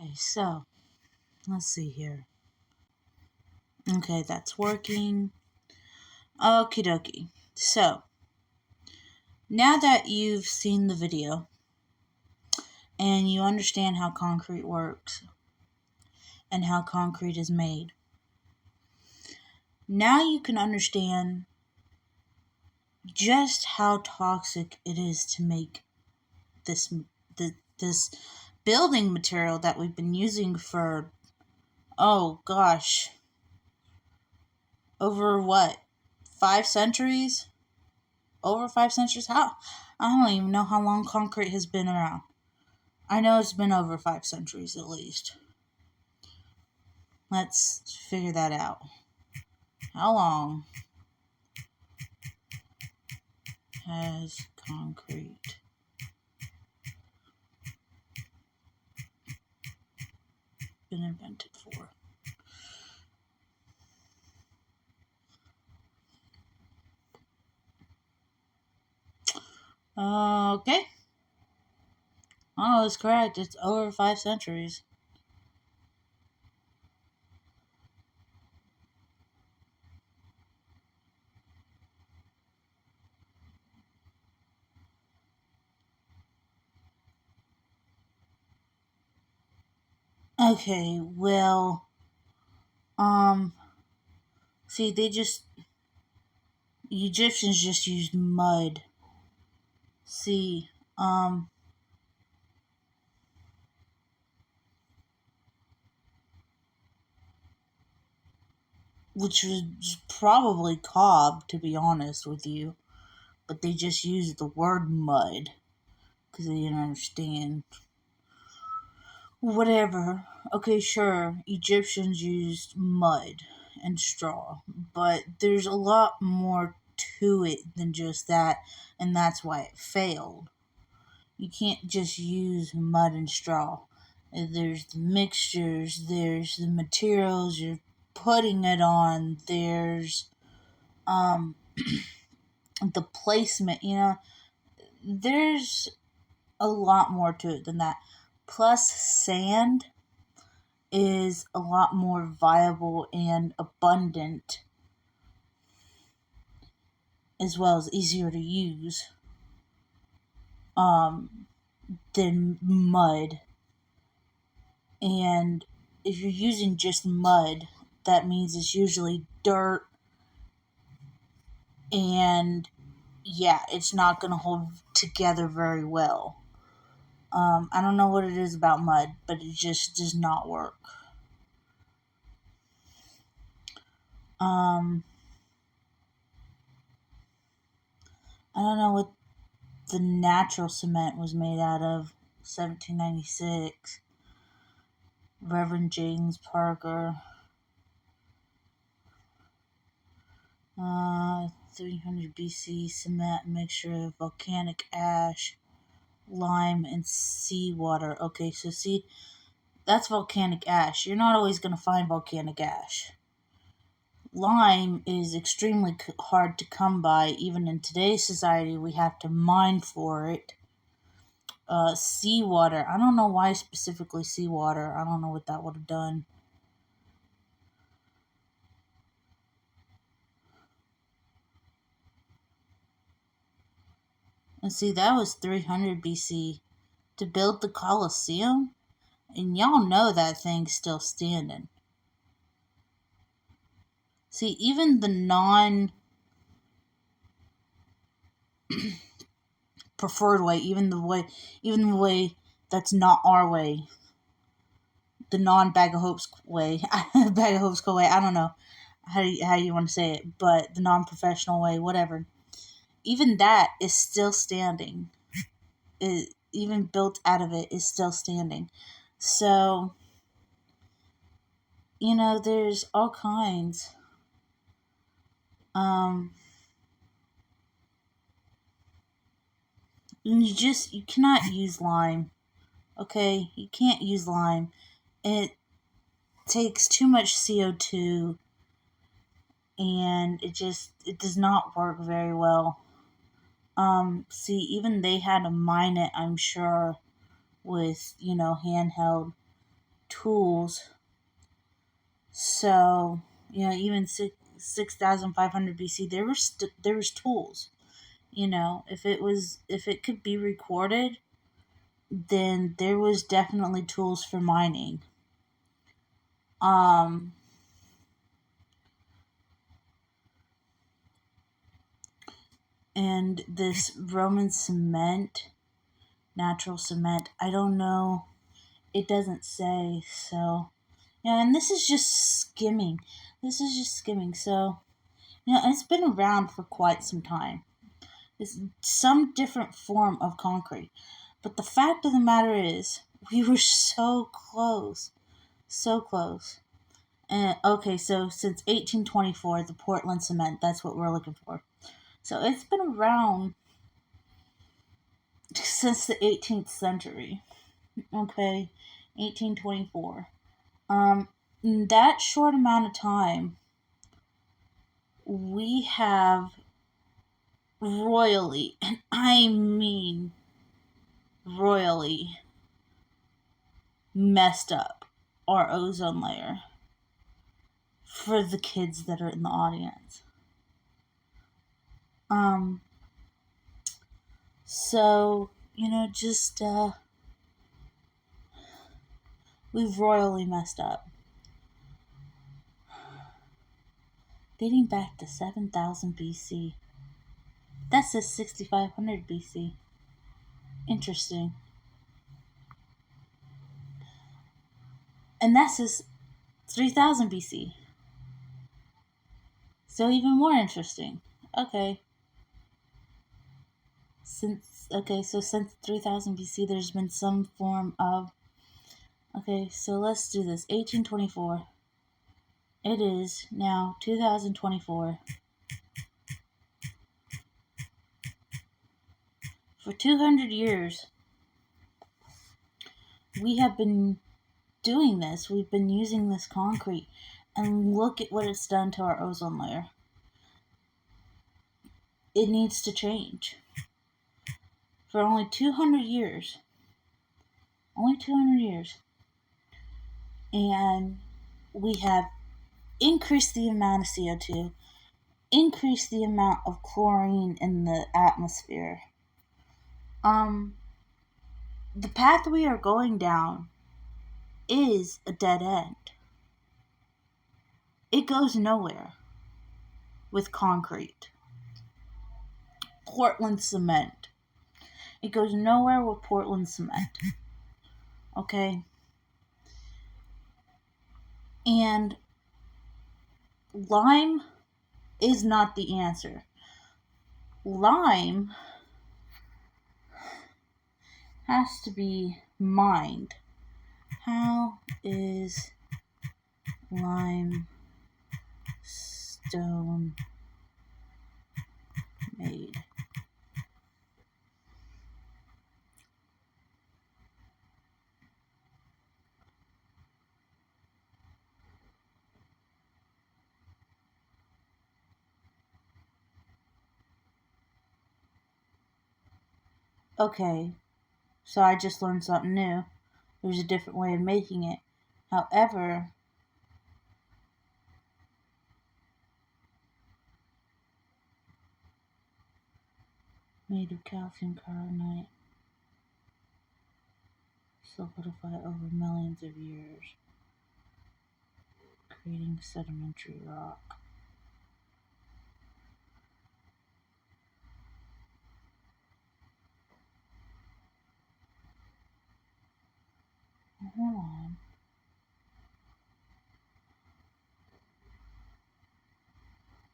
Okay, so let's see here. Okay, that's working. Okie dokie. So, now that you've seen the video and you understand how concrete works and how concrete is made, now you can understand just how toxic it is to make this this building material that we've been using for, oh gosh, over what, 5 centuries? Over 5 centuries? How? I don't even know how long concrete has been around. I know it's been over 5 centuries at least. Let's figure that out. How long has concrete been invented for? Okay. Oh, it's correct. It's over 5 centuries. Okay, well, see, Egyptians just used mud. See, which was probably cob, to be honest with you, but they just used the word mud because they didn't understand. Whatever. Okay, sure, Egyptians used mud and straw, but there's a lot more to it than just that, and that's why it failed. You can't just use mud and straw. There's the mixtures, there's the materials you're putting it on, there's the placement, there's a lot more to it than that. Plus, sand is a lot more viable and abundant, as well as easier to use, than mud. And if you're using just mud, that means it's usually dirt, and yeah, it's not going to hold together very well. I don't know what it is about mud, but it just does not work. I don't know what the natural cement was made out of. 1796. Reverend James Parker. 300 BC cement mixture of volcanic ash, lime, and seawater. Okay, so see, that's volcanic ash. You're not always going to find volcanic ash. Lime is extremely hard to come by. Even in today's society, we have to mine for it. Seawater. I don't know why specifically seawater. I don't know what that would have done. And see, that was 300 BC to build the Colosseum. And y'all know that thing's still standing. See, even the non-preferred way, even the way that's not our way, the non-bag of hopes way, bag of hopes way. I don't know how you want to say it, but the non-professional way, whatever. Even that is still standing. Even built out of it is still standing. So, there's all kinds. You cannot use lime. Okay, you can't use lime. It takes too much CO2, and it does not work very well. See, even they had to mine it, I'm sure, with handheld tools. So, even 6,500 BC, there was tools. If it could be recorded, then there was definitely tools for mining. Um, and this Roman cement, natural cement, I don't know. It doesn't say. So, yeah, and this is just skimming. So, it's been around for quite some time. It's some different form of concrete. But the fact of the matter is, we were so close. So close. And okay, so since 1824, the Portland cement, that's what we're looking for. So it's been around since the 18th century. Okay, 1824. In that short amount of time, we have royally, and I mean royally, messed up our ozone layer for the kids that are in the audience. So, just, we've royally messed up. Dating back to 7,000 BC. That says 6,500 BC. Interesting. And that says 3,000 BC. So even more interesting. Okay. Since 3,000 BC, there's been some form of. Okay, so let's do this. 1824. It is now 2024. For 200 years, we have been doing this. We've been using this concrete, and look at what it's done to our ozone layer. It needs to change. For only 200 years. Only 200 years. And we have increased the amount of CO2, increased the amount of chlorine in the atmosphere. The path we are going down is a dead end. It goes nowhere with concrete. Portland cement. It goes nowhere with Portland cement. Okay? And lime is not the answer. Lime has to be mined. How is limestone made? Okay, so I just learned something new. There's a different way of making it. However, made of calcium carbonate, solidify over millions of years, creating sedimentary rock. Hold on.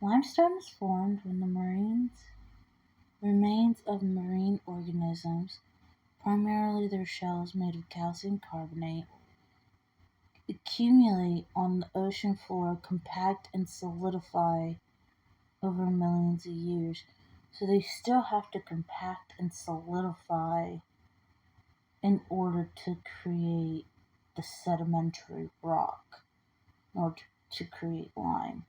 Limestone is formed when the remains of marine organisms, primarily their shells made of calcium carbonate, accumulate on the ocean floor, compact and solidify over millions of years. So they still have to compact and solidify in order to create the sedimentary rock, or to create lime.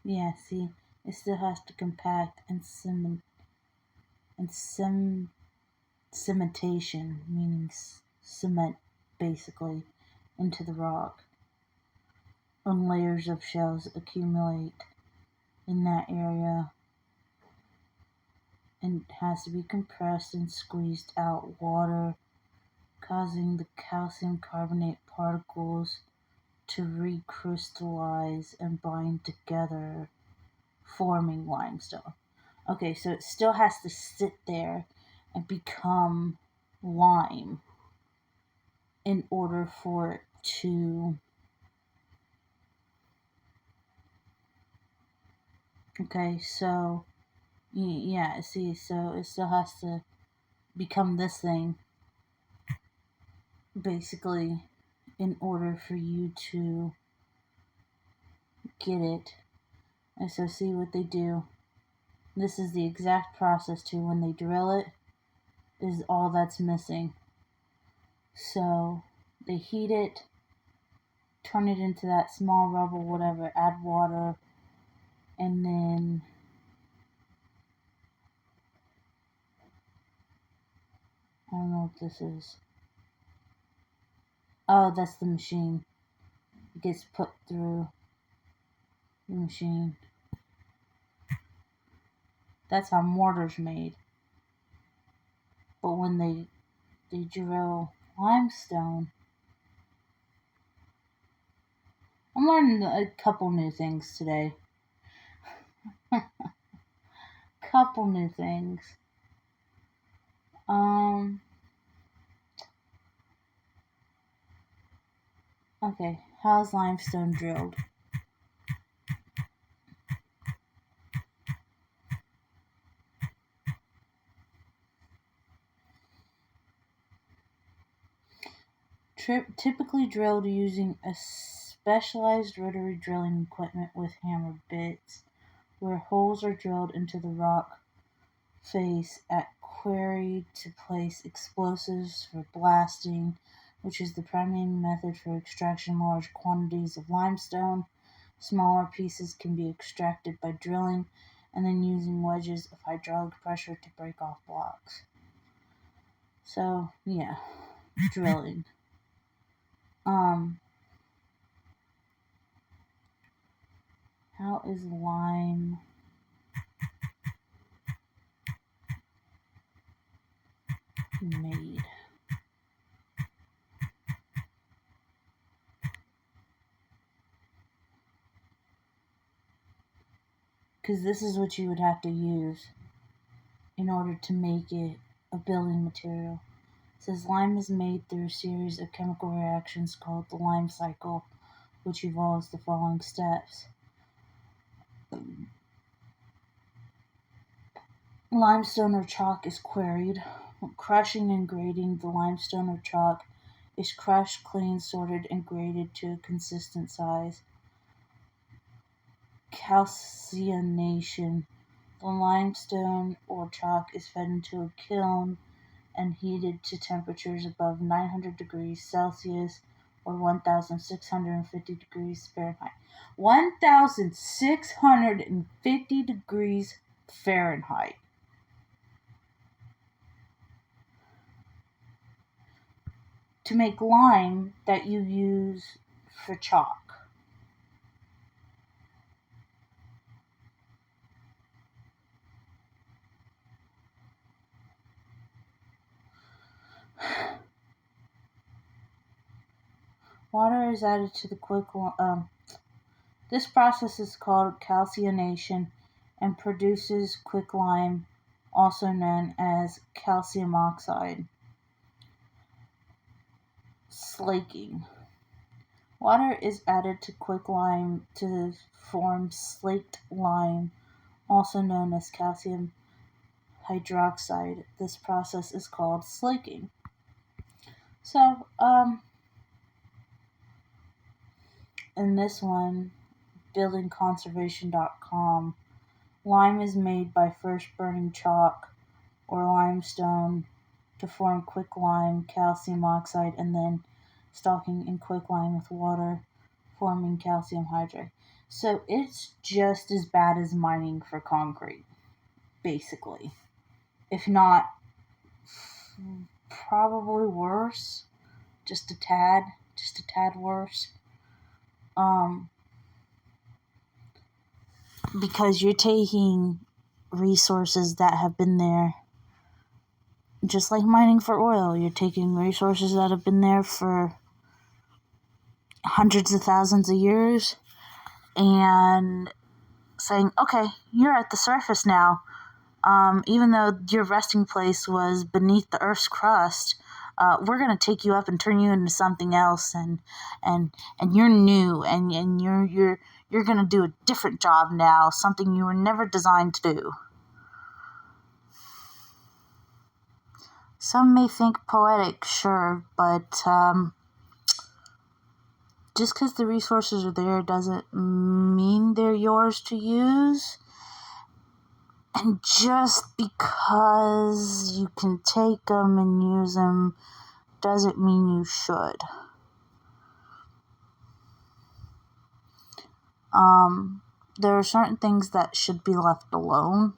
Yeah, see, it still has to compact and and cem cementation, meaning cement, basically, into the rock. And layers of shells accumulate in that area and has to be compressed and squeezed out water, causing the calcium carbonate particles to recrystallize and bind together, forming limestone. Okay, so it still has to sit there and become lime in order for it to. Okay, so yeah, see, so it still has to become this thing basically in order for you to get it. And so, see what they do. This is the exact process too. When they drill it, is all that's missing. So, they heat it, turn it into that small rubble, whatever, add water, and then I don't know what this is. Oh, that's the machine. It gets put through the machine. That's how mortar's made. But when they drill limestone, I'm learning a couple new things today. Couple new things. Um. Okay. How's limestone drilled? Typically drilled using a specialized rotary drilling equipment with hammer bits, where holes are drilled into the rock face at quarry to place explosives for blasting, which is the primary method for extracting large quantities of limestone. Smaller pieces can be extracted by drilling and then using wedges of hydraulic pressure to break off blocks. So, yeah, drilling. Um, how is lime made? Because this is what you would have to use in order to make it a building material. It says lime is made through a series of chemical reactions called the lime cycle, which involves the following steps. Limestone or chalk is quarried. Crushing and grading the limestone or chalk is crushed, cleaned, sorted, and graded to a consistent size. Calcination. The limestone or chalk is fed into a kiln and heated to temperatures above 900 degrees Celsius or 1,650 degrees Fahrenheit. 1,650 degrees Fahrenheit. To make lime that you use for chalk. Water is added to the this process is called calcination and produces quicklime, also known as calcium oxide. Slaking. Water is added to quicklime to form slaked lime, also known as calcium hydroxide. This process is called slaking. So, in this one, buildingconservation.com, lime is made by first burning chalk or limestone to form quicklime, calcium oxide, and then stalking in quicklime with water, forming calcium hydrate. So it's just as bad as mining for concrete, basically. If not, probably worse. Just a tad worse. Because you're taking resources that have been there, just like mining for oil. You're taking resources that have been there for hundreds of thousands of years and saying, okay, you're at the surface now. Even though your resting place was beneath the Earth's crust, we're going to take you up and turn you into something else, and you're new, and you're going to do a different job now, something you were never designed to do. Some may think poetic, sure, but just because the resources are there doesn't mean they're yours to use. And just because you can take them and use them doesn't mean you should. There are certain things that should be left alone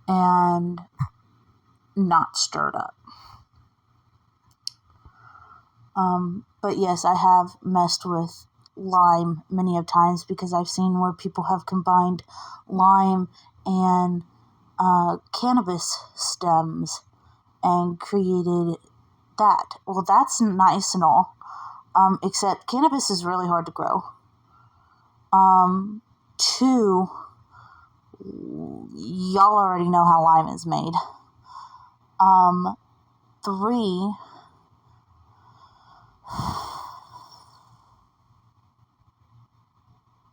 and not stirred up. But yes, I have messed with lime many of times because I've seen where people have combined lime and cannabis stems and created that. Well, that's nice and all, except cannabis is really hard to grow. 2, y'all already know how lime is made. 3,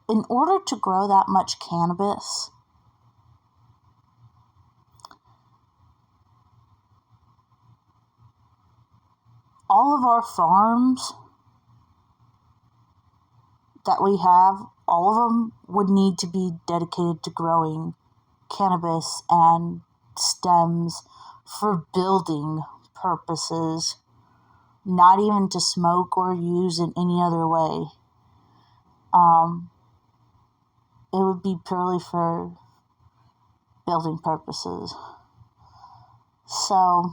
in order to grow that much cannabis, all of our farms that we have, all of them would need to be dedicated to growing cannabis and stems for building purposes, not even to smoke or use in any other way. It would be purely for building purposes. So,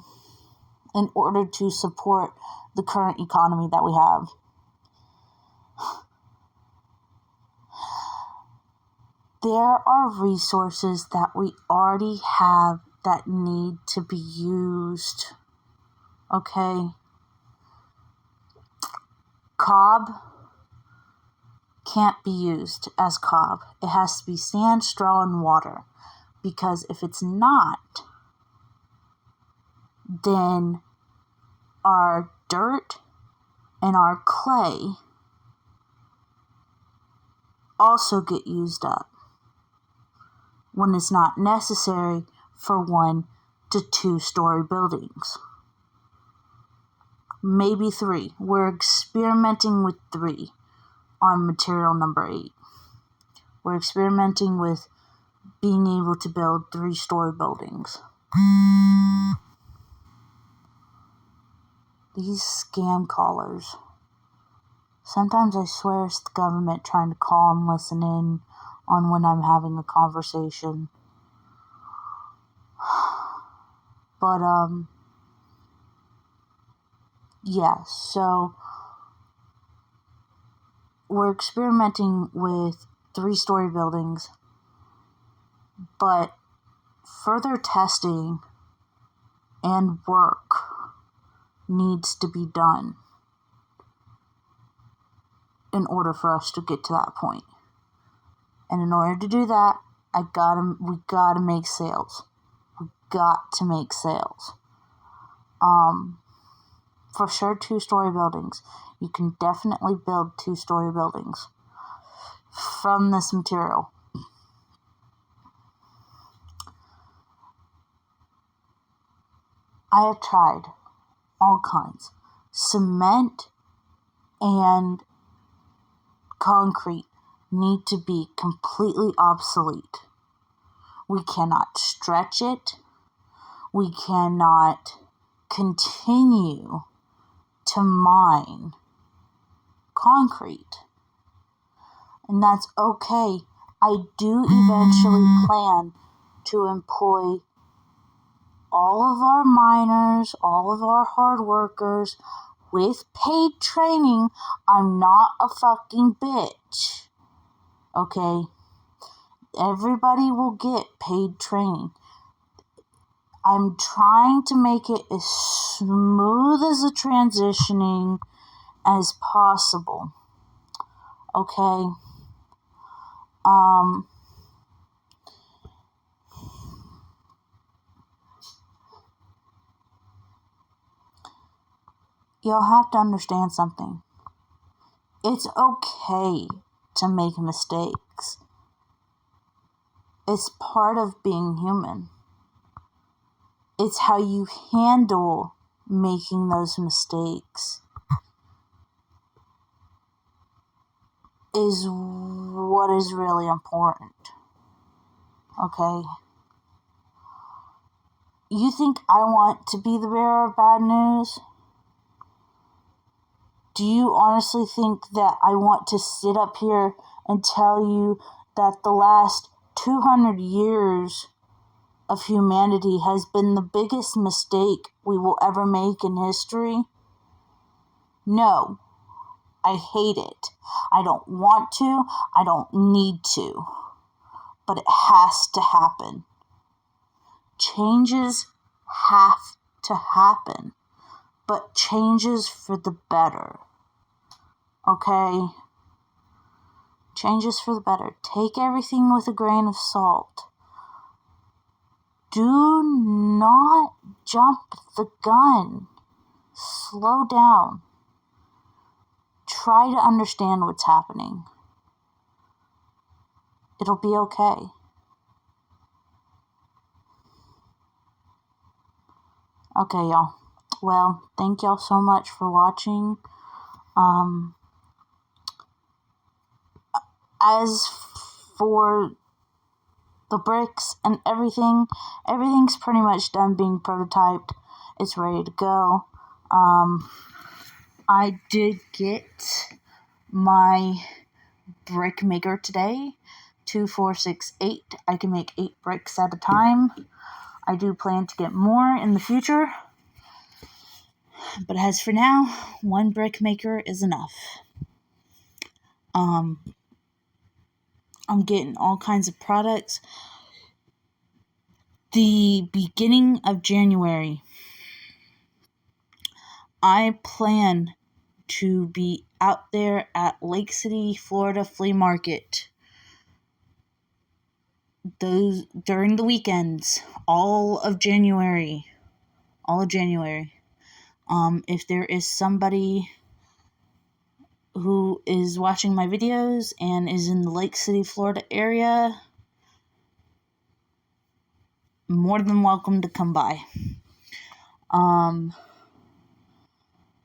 in order to support the current economy that we have, there are resources that we already have that need to be used. Okay? Cob can't be used as cob. It has to be sand, straw, and water. Because if it's not, then our dirt and our clay also get used up when it's not necessary for 1 to 2-story buildings. Maybe 3. We're experimenting with 3 on material number 8. We're experimenting with being able to build 3-story buildings. These scam callers. Sometimes I swear it's the government trying to call and listen in on when I'm having a conversation. But, yeah, so we're experimenting with 3-story buildings, but further testing and work needs to be done in order for us to get to that point. And in order to do that, we gotta make sales. We got to make sales. For sure, 2-story buildings. You can definitely build 2-story buildings from this material. I have tried all kinds. Cement and concrete need to be completely obsolete. We cannot stretch it. We cannot continue to mine concrete. and that's okay. I do eventually plan to employ all of our miners, all of our hard workers with paid training. I'm not a fucking bitch. Okay? Everybody will get paid training. I'm trying to make it as smooth as a transitioning as possible. Okay? You'll have to understand something. It's okay to make mistakes. It's part of being human. It's how you handle making those mistakes is what is really important. Okay? You think I want to be the bearer of bad news? Do you honestly think that I want to sit up here and tell you that the last 200 years of humanity has been the biggest mistake we will ever make in history? No. I hate it. I don't want to. I don't need to. But it has to happen. Changes have to happen. But changes for the better. Okay? Changes for the better. Take everything with a grain of salt. Do not jump the gun. Slow down. Try to understand what's happening. It'll be okay. Okay, y'all. Well, thank y'all so much for watching. As for the bricks and everything's pretty much done being prototyped. It's ready to go. I did get my brick maker today. 2, 4, 6, 8. I can make 8 bricks at a time. I do plan to get more in the future. But as for now, 1 brick maker is enough. I'm getting all kinds of products. The beginning of January, I plan to be out there at Lake City, Florida Flea Market. Those during the weekends, all of January. If there is somebody who is watching my videos and is in the Lake City, Florida area, more than welcome to come by.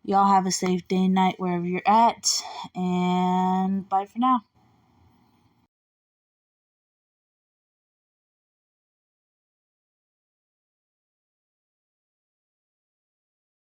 Y'all have a safe day and night wherever you're at, and bye for now.